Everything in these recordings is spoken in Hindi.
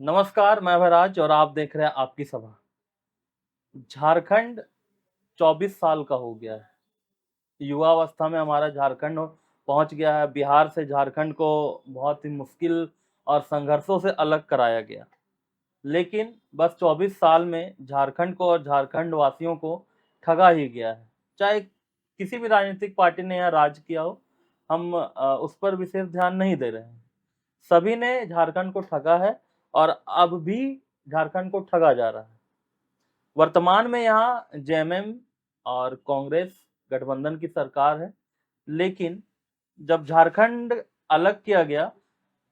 नमस्कार, मैं भराज और आप देख रहे हैं आपकी सभा। झारखंड 24 साल का हो गया है। युवावस्था में हमारा झारखंड पहुंच गया है। बिहार से झारखंड को बहुत ही मुश्किल और संघर्षों से अलग कराया गया। लेकिन बस 24 साल में झारखंड को और झारखंड वासियों को ठगा ही गया है। चाहे किसी भी राजनीतिक पार्टी ने यहाँ राज किया हो, हम उस पर विशेष ध्यान नहीं दे रहे हैं। सभी ने झारखंड को ठगा है और अब भी झारखंड को ठगा जा रहा है। वर्तमान में यहाँ जेएमएम और कांग्रेस गठबंधन की सरकार है। लेकिन जब झारखंड अलग किया गया,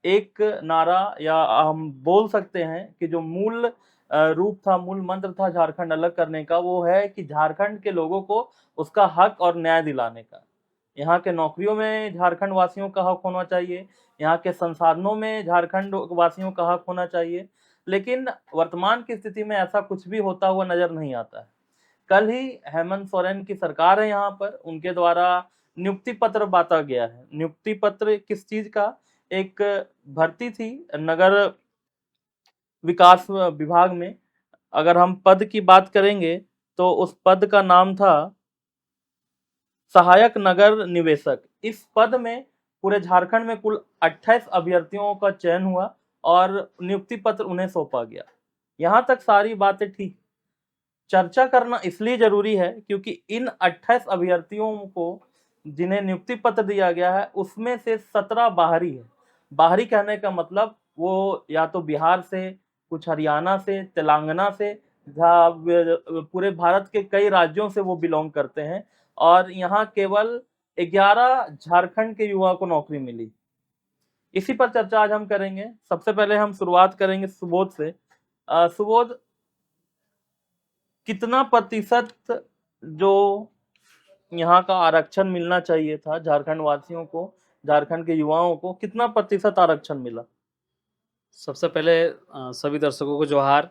एक नारा या हम बोल सकते हैं कि जो मूल रूप था, मूल मंत्र था झारखंड अलग करने का, वो है कि झारखंड के लोगों को उसका हक और न्याय दिलाने का। यहाँ के नौकरियों में झारखंड वासियों का हक होना चाहिए, यहाँ के संसाधनों में झारखंड वासियों का हक होना चाहिए। लेकिन वर्तमान की स्थिति में ऐसा कुछ भी होता हुआ नजर नहीं आता है। कल ही हेमंत सोरेन की सरकार है यहाँ पर, उनके द्वारा नियुक्ति पत्र बांटा गया है। नियुक्ति पत्र किस चीज का? एक भर्ती थी नगर विकास विभाग में। अगर हम पद की बात करेंगे तो उस पद का नाम था सहायक नगर निवेशक। इस पद में पूरे झारखंड में कुल 28 अभ्यर्थियों का चयन हुआ और नियुक्ति पत्र उन्हें सौंपा गया। यहाँ तक सारी बातें ठीक। चर्चा करना इसलिए जरूरी है क्योंकि इन 28 अभ्यर्थियों को जिन्हें नियुक्ति पत्र दिया गया है, उसमें से 17 बाहरी है। बाहरी कहने का मतलब वो या तो बिहार से, कुछ हरियाणा से, तेलंगाना से, पूरे भारत के कई राज्यों से वो बिलोंग करते हैं। और यहाँ केवल 11 झारखंड के युवा को नौकरी मिली। इसी पर चर्चा आज हम करेंगे। सबसे पहले हम शुरुआत करेंगे सुबोध से। सुबोध, कितना प्रतिशत जो यहाँ का आरक्षण मिलना चाहिए था झारखंड वासियों को, झारखंड के युवाओं को, कितना प्रतिशत आरक्षण मिला? सबसे पहले सभी दर्शकों को जोहार।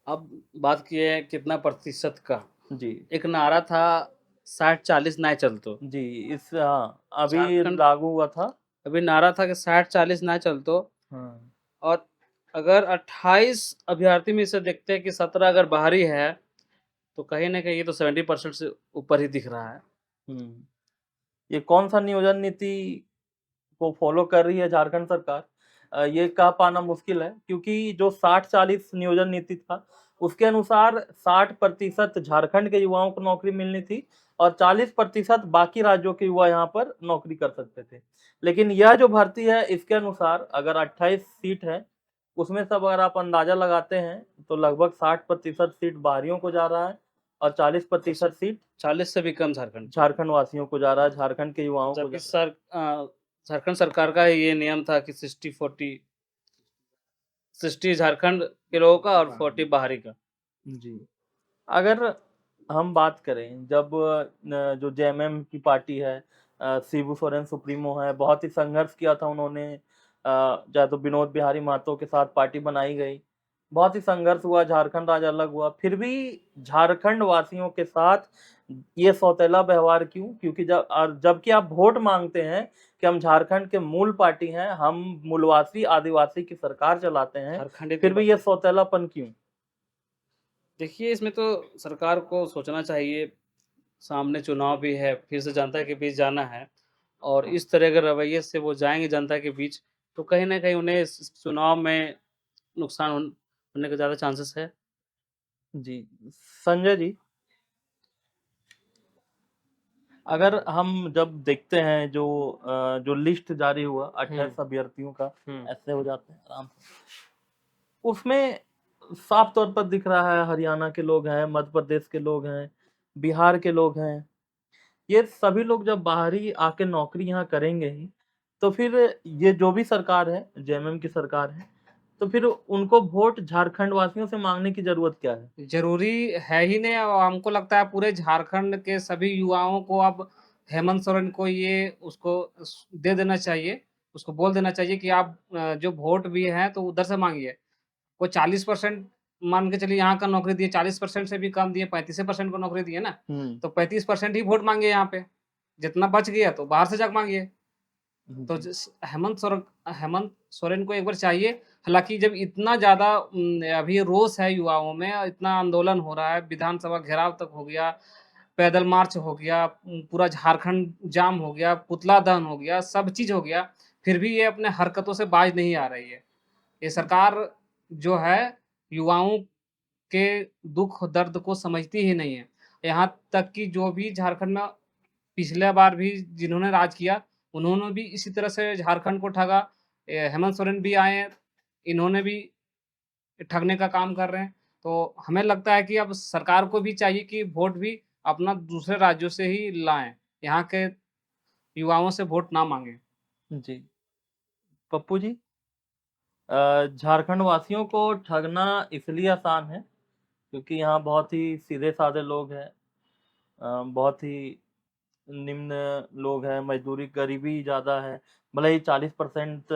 अब बात की है कितना प्रतिशत का। जी एक नारा था 60-40 ना चलतो। जी, इस हाँ, अभी झारखंड लागू हुआ था। अभी नारा था कि 60-40 ना चलतो। हाँ। और अगर 28 अभ्यर्थी में से देखते हैं कि 17 अगर बाहरी है तो कहीं ना कहीं ये तो 70% से ऊपर ही दिख रहा है। ये कौन सा नियोजन नीति को फॉलो कर रही है झारखंड सरकार? ये कह पाना मुश्किल है क्योंकि जो 60-40 नियोजन नीति था, उसके अनुसार 60% झारखंड के युवाओं को नौकरी मिलनी थी और 40% बाकी राज्यों के युवा यहाँ पर नौकरी कर सकते थे। लेकिन यह जो भर्ती है, इसके अनुसार अगर 28 सीट है, उसमें सब अगर आप अंदाजा लगाते हैं तो लगभग 60% सीट बाहरियों को जा रहा है और 40% सीट 40 से भी कम झारखंड झारखंड वासियों को जा रहा है, झारखंड के युवाओं को जा जबकि रहा है। झारखंड सरकार का ये नियम था कि 60-40, 60 झारखंड के लोगों का और 40 बाहरी का। जी। अगर हम बात करें, जब जो जेएमएम की पार्टी है, शिबू सोरेन सुप्रीमो है, बहुत ही संघर्ष किया था उन्होंने। चाहे तो विनोद बिहारी महतो के साथ पार्टी बनाई गई, बहुत ही संघर्ष हुआ, झारखंड राज्य अलग हुआ। फिर भी झारखंड वासियों के साथ ये सौतेला व्यवहार क्यों? क्योंकि जबकि आप वोट मांगते हैं कि हम झारखंड के मूल पार्टी हैं, हम मूलवासी आदिवासी की सरकार चलाते हैं, फिर भी ये सौतेलापन क्यों? देखिए, इसमें तो सरकार को सोचना चाहिए। सामने चुनाव भी है, फिर से जनता के बीच जाना है और इस तरह के रवैये से वो जाएँगे जनता के बीच, तो कहीं न कहीं उन्हें इस चुनाव में नुकसान होने के ज़्यादा चांसेस है। जी। संजय जी, अगर हम जब देखते हैं जो लिस्ट जारी हुआ 28 अभ्यर्थियों का, ऐसे हो जाते हैं आराम से, उसमें साफ तौर पर दिख रहा है हरियाणा के लोग हैं, मध्य प्रदेश के लोग हैं, बिहार के लोग हैं। ये सभी लोग जब बाहरी आके नौकरी यहाँ करेंगे ही, तो फिर ये जो भी सरकार है, जेएमएम की सरकार है, तो फिर उनको वोट झारखंड वासियों से मांगने की जरूरत क्या है? ज़रूरी है ही नहीं और हमको लगता है पूरे झारखंड के सभी युवाओं को अब हेमंत सोरेन को ये उसको दे देना चाहिए। उसको बोल देना चाहिए कि आप जो वोट भी हैं तो उधर से माँगिए। कोई 40% मान के चलिए यहाँ का नौकरी दिए, 40% से भी कम दिए, 35% को नौकरी दिए ना, तो 35% ही वोट माँगिए यहाँ पे। जितना बच गया तो बाहर से जाके माँगिए। तो जी। हेमंत सोरेन को एक बार चाहिए हालाँकि जब इतना ज़्यादा अभी रोष है युवाओं में, इतना आंदोलन हो रहा है, विधानसभा घेराव तक हो गया, पैदल मार्च हो गया, पूरा झारखंड जाम हो गया, पुतला दहन हो गया, सब चीज़ हो गया, फिर भी ये अपने हरकतों से बाज नहीं आ रही है। ये सरकार जो है युवाओं के दुःख दर्द को समझती ही नहीं है। यहाँ तक कि जो भी झारखंड में पिछला बार भी जिन्होंने राज किया, उन्होंने भी इसी तरह से झारखंड को ठगा। हेमंत सोरेन भी आए हैं, इन्होंने भी ठगने का काम कर रहे हैं। तो हमें लगता है कि अब सरकार को भी चाहिए कि वोट भी अपना दूसरे राज्यों से ही लाएँ। यहाँ के युवाओं से वोट ना माँगे। जी। पप्पू जी, झारखंड वासियों को ठगना इसलिए आसान है क्योंकि यहाँ बहुत ही सीधे-साधे लोग हैं, बहुत ही निम्न लोग हैं, मज़दूरी गरीबी ज़्यादा है। भले ही 40%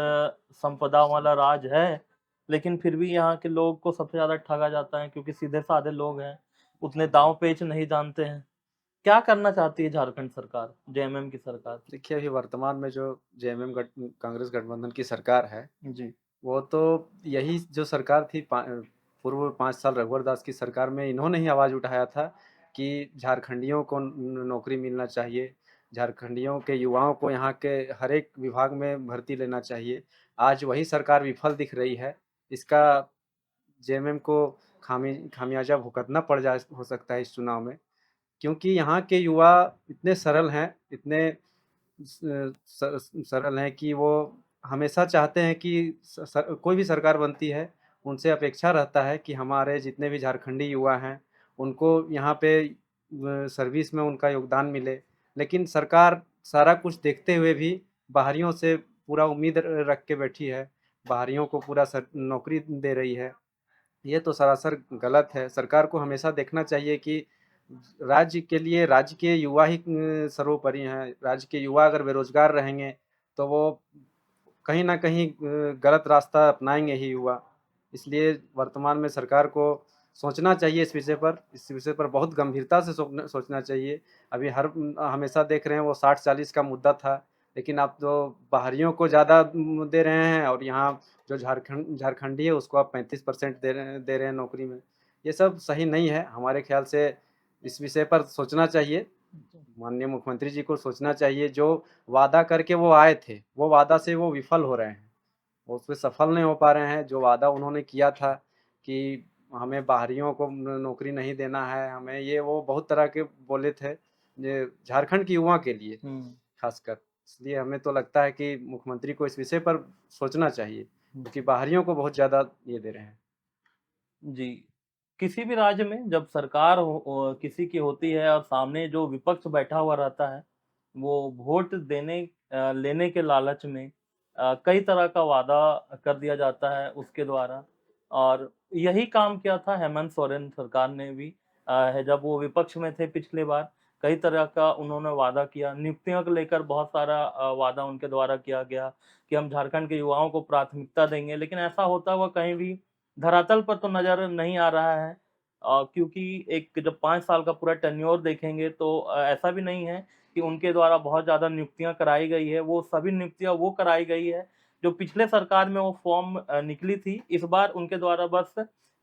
संपदा वाला राज है, लेकिन फिर भी यहाँ के लोग को सबसे ज़्यादा ठगा जाता है क्योंकि सीधे-साधे लोग हैं, उतने दाँव-पेच नहीं जानते हैं। क्या करना चाहती है झारखंड सरकार, जेएमएम की सरकार? देखिए, अभी वर्तमान में जो जेएमएम कांग्रेस गठबंधन की सरकार है, जी। वो तो यही जो सरकार थी पूर्व 5 साल रघुवर दास की सरकार में इन्होंने ही आवाज़ उठाया था कि झारखंडियों को नौकरी मिलना चाहिए, झारखंडियों के युवाओं को यहाँ के हर एक विभाग में भर्ती लेना चाहिए। आज वही सरकार विफल दिख रही है। इसका जेएमएम को खामियाजा भुगतना पड़ जा हो सकता है इस चुनाव में। क्योंकि यहाँ के युवा इतने सरल हैं, इतने सरल हैं कि वो हमेशा चाहते हैं कि कोई भी सरकार बनती है, उनसे अपेक्षा रहता है कि हमारे जितने भी झारखंडी युवा हैं, उनको यहाँ पे सर्विस में उनका योगदान मिले। लेकिन सरकार सारा कुछ देखते हुए भी बाहरियों से पूरा उम्मीद रख के बैठी है, बाहरियों को पूरा नौकरी दे रही है। ये तो सरासर गलत है। सरकार को हमेशा देखना चाहिए कि राज्य के लिए राज्य के युवा ही सर्वोपरि हैं। राज्य के युवा अगर बेरोज़गार रहेंगे, तो वो कहीं न कहीं गलत रास्ता अपनाएँगे ही युवा। इसलिए वर्तमान में सरकार को सोचना चाहिए इस विषय पर बहुत गंभीरता से सोचना चाहिए। अभी हमेशा देख रहे हैं वो 60-40 का मुद्दा था, लेकिन अब तो बाहरियों को ज़्यादा दे रहे हैं और यहाँ जो झारखंडी है उसको आप 35% दे रहे हैं नौकरी में। ये सब सही नहीं है, हमारे ख़्याल से इस विषय पर सोचना चाहिए। माननीय मुख्यमंत्री जी को सोचना चाहिए, जो वादा करके वो आए थे, वो वादा से वो विफल हो रहे हैं। वो उसमें सफल नहीं हो पा रहे हैं। जो वादा उन्होंने किया था कि हमें बाहरियों को नौकरी नहीं देना है, हमें ये वो बहुत तरह के बोले थे, ये झारखंड के युवा के लिए खासकर। इसलिए हमें तो लगता है कि मुख्यमंत्री को इस विषय पर सोचना चाहिए, क्योंकि बाहरियों को बहुत ज़्यादा ये दे रहे हैं। जी। किसी भी राज्य में जब सरकार किसी की होती है और सामने जो विपक्ष बैठा हुआ रहता है, वो वोट लेने के लालच में कई तरह का वादा कर दिया जाता है उसके द्वारा, और यही काम किया था हेमंत सोरेन सरकार ने भी। है जब वो विपक्ष में थे पिछली बार, कई तरह का उन्होंने वादा किया। नियुक्तियों को लेकर बहुत सारा वादा उनके द्वारा किया गया कि हम झारखंड के युवाओं को प्राथमिकता देंगे, लेकिन ऐसा होता हुआ कहीं भी धरातल पर तो नज़र नहीं आ रहा है। क्योंकि एक जब 5 साल का पूरा टेन्योर देखेंगे तो ऐसा भी नहीं है कि उनके द्वारा बहुत ज़्यादा नियुक्तियाँ कराई गई है। वो सभी नियुक्तियाँ वो कराई गई है जो पिछले सरकार में वो फॉर्म निकली थी। इस बार उनके द्वारा बस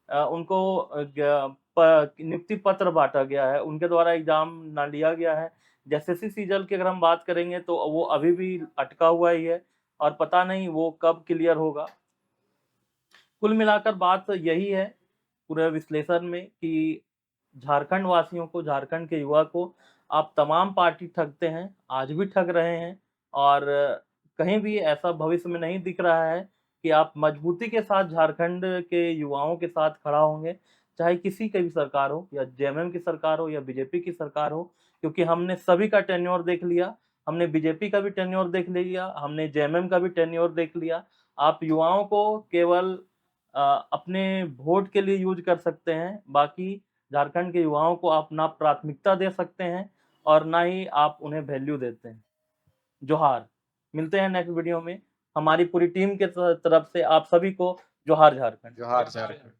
उनको नियुक्ति पत्र बाँटा गया है, उनके द्वारा एग्ज़ाम ना लिया गया है। जेएसएससी सीजल की अगर हम बात करेंगे तो वो अभी भी अटका हुआ ही है और पता नहीं वो कब क्लियर होगा। कुल मिलाकर बात यही है पूरे विश्लेषण में कि झारखंड वासियों को, झारखंड के युवा को आप तमाम पार्टी ठगते हैं, आज भी ठग रहे हैं, और कहीं भी ऐसा भविष्य में नहीं दिख रहा है कि आप मजबूती के साथ झारखंड के युवाओं के साथ खड़ा होंगे, चाहे किसी की भी सरकार हो, या जेएमएम की सरकार हो या बीजेपी की सरकार हो। क्योंकि हमने सभी का टेन्योर देख लिया, हमने बीजेपी का भी टेन्योर देख लिया, हमने जेएमएम का भी टेन्योर देख लिया। आप युवाओं को केवल अपने वोट के लिए यूज़ कर सकते हैं, बाकी झारखंड के युवाओं को आप ना प्राथमिकता दे सकते हैं और ना ही आप उन्हें वैल्यू देते हैं। जोहार। मिलते हैं नेक्स्ट वीडियो में। हमारी पूरी टीम के तरफ से आप सभी को जोहार झारखंड। जोहार झारखंड।